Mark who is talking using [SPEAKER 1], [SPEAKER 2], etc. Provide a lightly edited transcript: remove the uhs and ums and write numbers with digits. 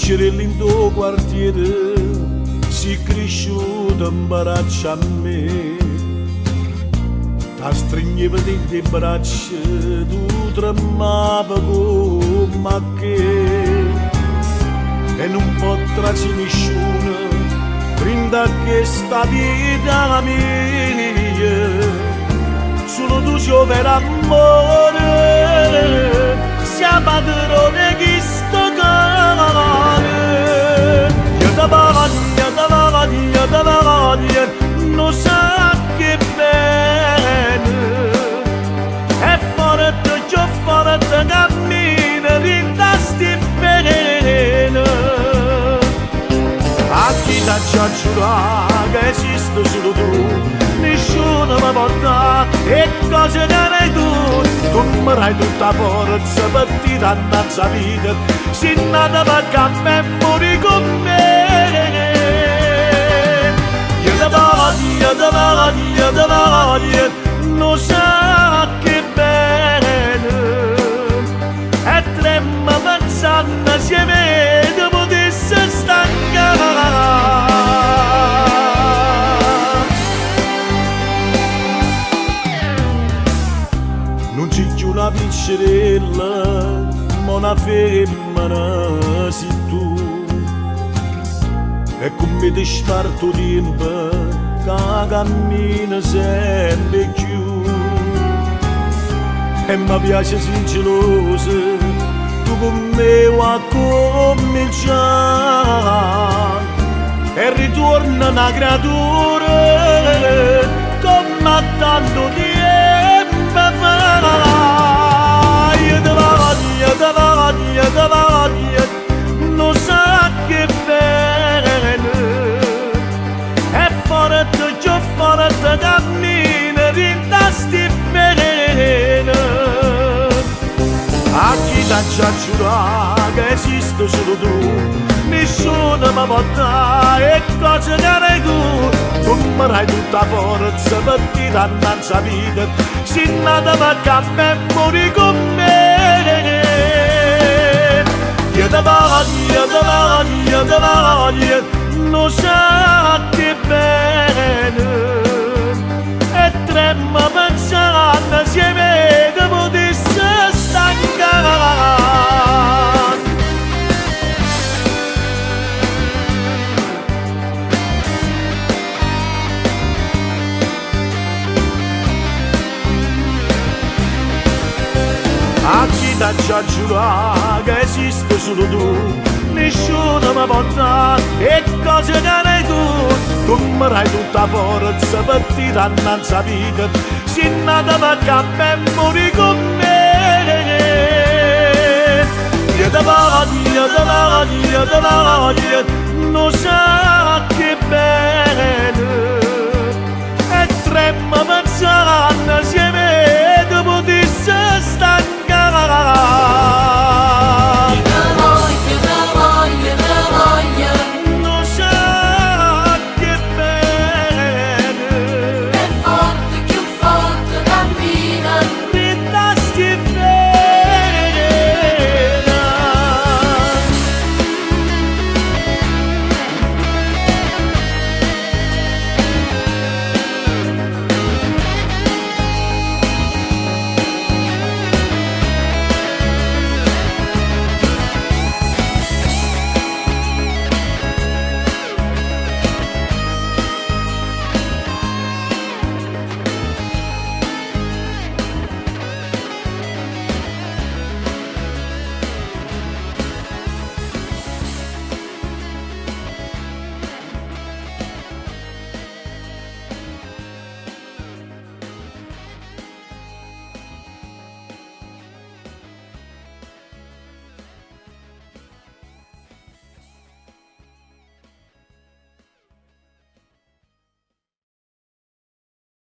[SPEAKER 1] Piccerelli in tuo quartiere si cresciuto in braccio a me, ti stringeva dentro le braccia, tu tremava come che, e non può trarsi nessuno rinda che sta vita mia, solo tu giovere amore, sia padrone di sto cane. Io te voglio, non sa che bene, è forte, già forte, cammina, rinda sti bene. A chi t'ha già giurato che esiste solo tu, nessuno mi porta e cose che hai tu mi dai tutta forza per ti dannarsi la vita, se nata per cambiare e morire con me. Io te voglio, non sa che bene, e trema pensando se vedo potesse stancare. Non c'è più una piccerella, ma una femmina sei tu, e come ti sparto tempo che cammina sempre più, e mi piace sincerosa, tu con me vuoi cominciare, e ritorna una creatura come tanto tempo fa. Io te voglio, non sa che bene, è forte, già forte, cammina, rinda sti bene. A chi t'ha già giurato che esiste solo tu, nessuno mi porta e cose che hai tu mi dai tutta forza per ti dannarsi la vita, se nata per cambiare e morire con me. Io te voglio, non sa che bene, e trema pensando se vedo potesse stancare. A chi t'ha già giurato che esiste solo tu, nessuno mi porta e cose che hai tu mi dai tutta forza per ti dannarsi la vita, se nata per cambiare e morire con me. Io te voglio, non sa che bene, e trema pensando se